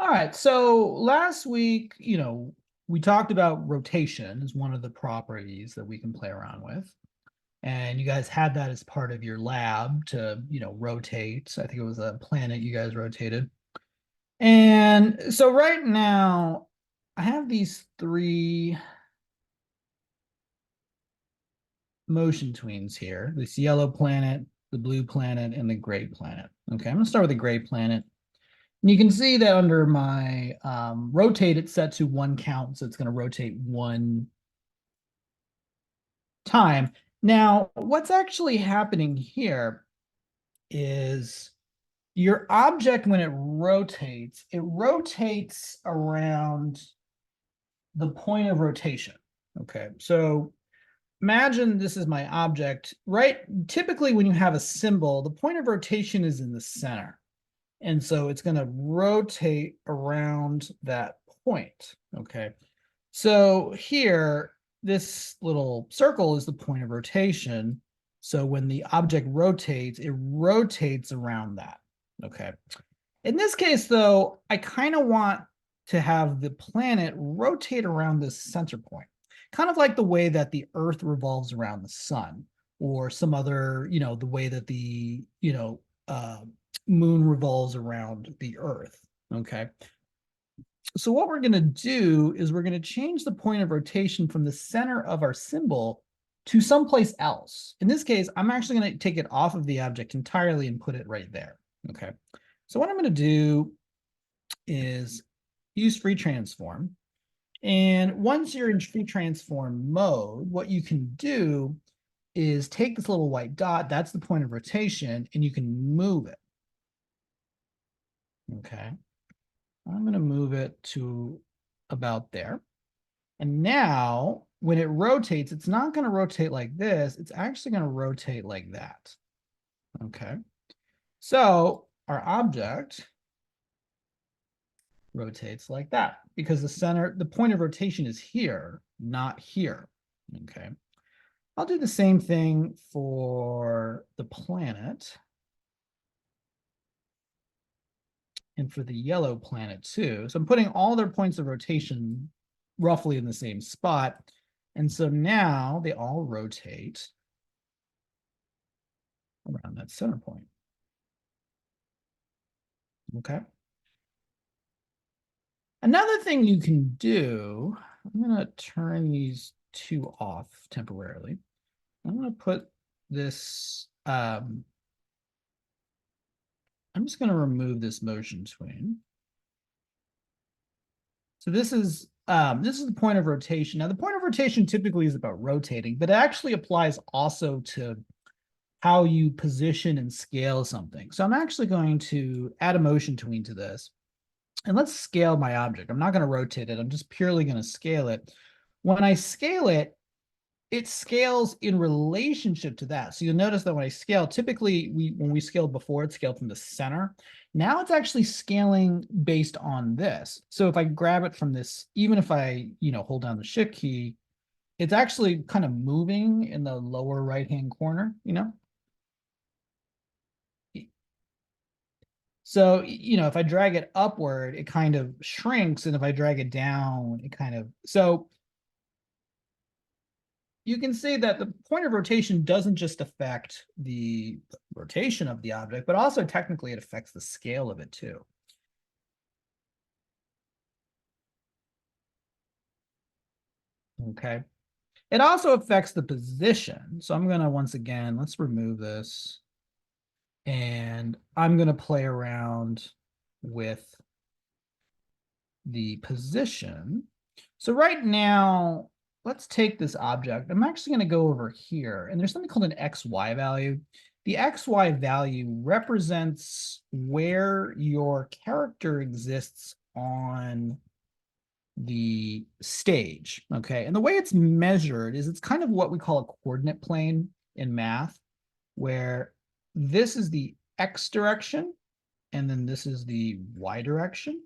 All right. So last week, we talked about rotation as one of the properties that we can play around with. And you guys had that as part of your lab to, rotate. I think it was a planet you guys rotated. And so right now, I have these three motion tweens here, this yellow planet, the blue planet, and the gray planet. Okay, I'm gonna start with the gray planet. And you can see that under my rotate, it's set to 1 count. So it's going to rotate 1 time. Now, what's actually happening here is your object, when it rotates around the point of rotation. Okay, so imagine this is my object, right? Typically, when you have a symbol, the point of rotation is in the center. And so it's going to rotate around that point. Okay. So here, this little circle is the point of rotation. So when the object rotates, it rotates around that. Okay. In this case, though, I kind of want to have the planet rotate around this center point, kind of like the way that the Earth revolves around the sun, or some other, the way that the, moon revolves around the Earth. Okay. So what we're going to do is we're going to change the point of rotation from the center of our symbol to someplace else. In this case, I'm actually going to take it off of the object entirely and put it right there. Okay. So what I'm going to do is use free transform. And once you're in free transform mode, what you can do is take this little white dot, that's the point of rotation, and you can move it. Okay. I'm going to move it to about there. And now when it rotates, it's not going to rotate like this. It's actually going to rotate like that. Okay. So our object rotates like that because the point of rotation is here, not here. Okay. I'll do the same thing for the planet. And for the yellow planet too. So I'm putting all their points of rotation roughly in the same spot. And so now they all rotate around that center point. Okay. Another thing you can do, I'm going to turn these two off temporarily. I'm going to put this, I'm just going to remove this motion tween. So this is the point of rotation. Now, the point of rotation typically is about rotating, but it actually applies also to how you position and scale something. So I'm actually going to add a motion tween to this. And let's scale my object. I'm not going to rotate it. I'm just purely going to scale it. When I scale it, it scales in relationship to that. So you'll notice that when I scale, typically when we scaled before, it scaled from the center. Now it's actually scaling based on this. So if I grab it from this, even if I, hold down the shift key, it's actually kind of moving in the lower right-hand corner, So, if I drag it upward, it kind of shrinks. And if I drag it down, it kind of, so you can see that the point of rotation doesn't just affect the rotation of the object, but also technically it affects the scale of it too. Okay. It also affects the position. So I'm going to, once again, let's remove this. And I'm going to play around with the position. So right now, let's take this object. I'm actually going to go over here, and there's something called an XY value. The XY value represents where your character exists on the stage, okay? And the way it's measured is it's kind of what we call a coordinate plane in math, where this is the X direction, and then this is the Y direction.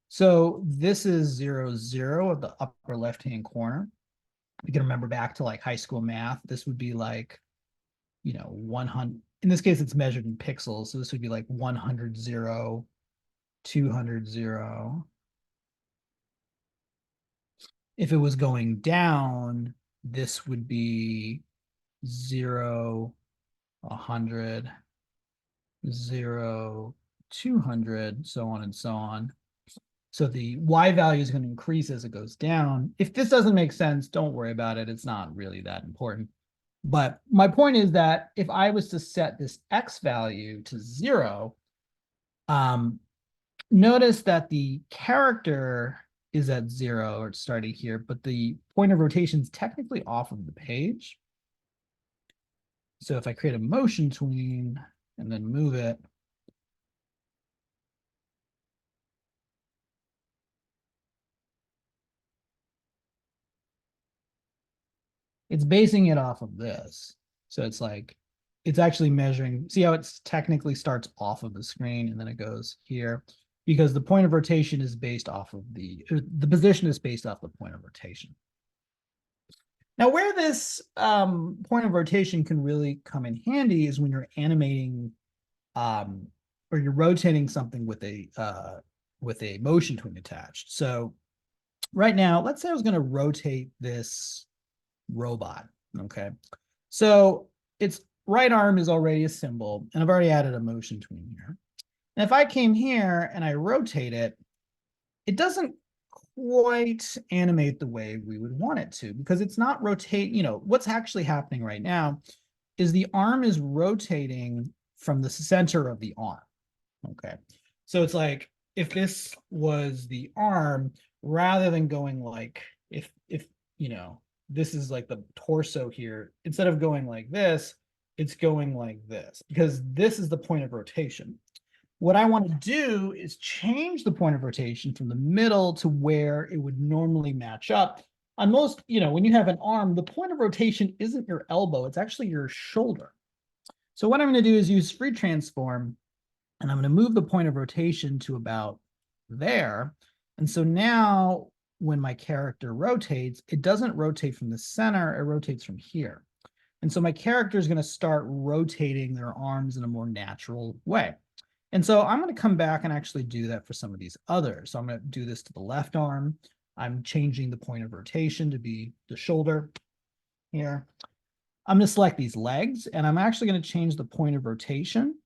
So this is 0, 0 of the upper left-hand corner. You can remember back to like high school math. This would be like, 100. In this case, it's measured in pixels. So this would be like 100, 0, 200, 0. If it was going down, this would be 0, 100, 0, 200, so on and so on. So the Y value is going to increase as it goes down. If this doesn't make sense, don't worry about it. It's not really that important. But my point is that if I was to set this X value to 0, notice that the character is at 0, or it's starting here, but the point of rotation is technically off of the page. So if I create a motion tween and then move it, it's basing it off of this. So it's like, it's actually measuring, see how it's technically starts off of the screen and then it goes here, because the point of rotation is based off of the position is based off the point of rotation. Now, where this point of rotation can really come in handy is when you're animating or you're rotating something with a motion tween attached. So right now, let's say I was going to rotate this robot. Okay. So its right arm is already a symbol, and I've already added a motion tween here. And if I came here and I rotate it, it doesn't quite animate the way we would want it to, because it's not rotate, what's actually happening right now is the arm is rotating from the center of the arm. Okay. So it's like if this was the arm, rather than going like if this is like the torso here, instead of going like this, it's going like this, because this is the point of rotation. What I want to do is change the point of rotation from the middle to where it would normally match up. On most, when you have an arm, the point of rotation isn't your elbow, it's actually your shoulder. So what I'm going to do is use free transform, and I'm going to move the point of rotation to about there. And so now when my character rotates, it doesn't rotate from the center, it rotates from here. And so my character is going to start rotating their arms in a more natural way. And so I'm going to come back and actually do that for some of these others. So I'm going to do this to the left arm. I'm changing the point of rotation to be the shoulder here. I'm going to select these legs, and I'm actually going to change the point of rotation.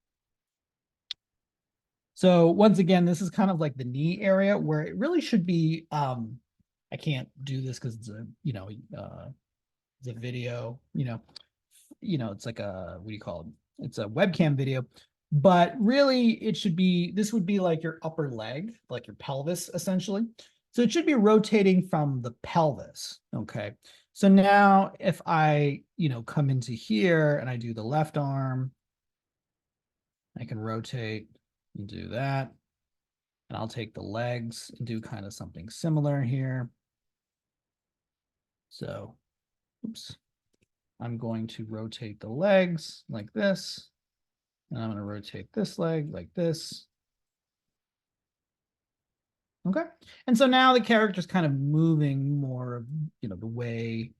So once again, this is kind of like the knee area where it really should be, I can't do this because it's a, it's a video, it's like a, what do you call it? It's a webcam video, but really it should be, this would be like your upper leg, like your pelvis essentially. So it should be rotating from the pelvis. Okay. So now if I, come into here and I do the left arm, I can rotate and do that. And I'll take the legs and do kind of something similar here. So, oops, I'm going to rotate the legs like this. And I'm going to rotate this leg like this. Okay. And so now the character's kind of moving more of, the way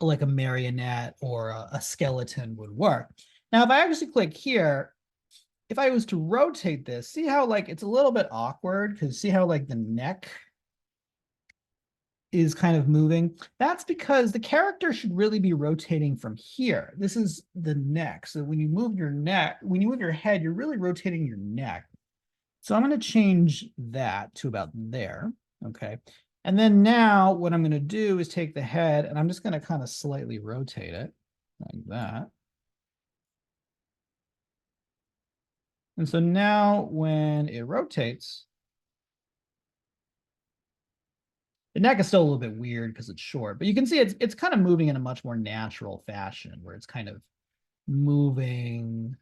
like a marionette or a skeleton would work. Now, if I actually click here, if I was to rotate this, see how like it's a little bit awkward, because see how like the neck is kind of moving? That's because the character should really be rotating from here. This is the neck. So when you move your neck, when you move your head, you're really rotating your neck. So I'm going to change that to about there. Okay. And then now what I'm going to do is take the head and I'm just going to kind of slightly rotate it like that. And so now when it rotates, the neck is still a little bit weird because it's short, but you can see it's kind of moving in a much more natural fashion where it's kind of moving.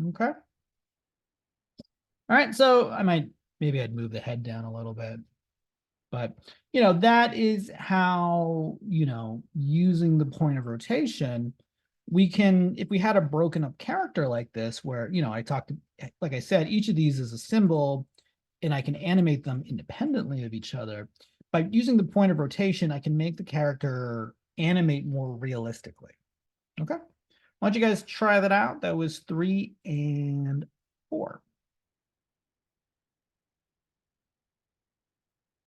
Okay. All right. So maybe I'd move the head down a little bit, but that is how, using the point of rotation, we can, if we had a broken up character like this, where, like I said, each of these is a symbol and I can animate them independently of each other. By using the point of rotation, I can make the character animate more realistically. Okay. Why don't you guys try that out? That was 3 and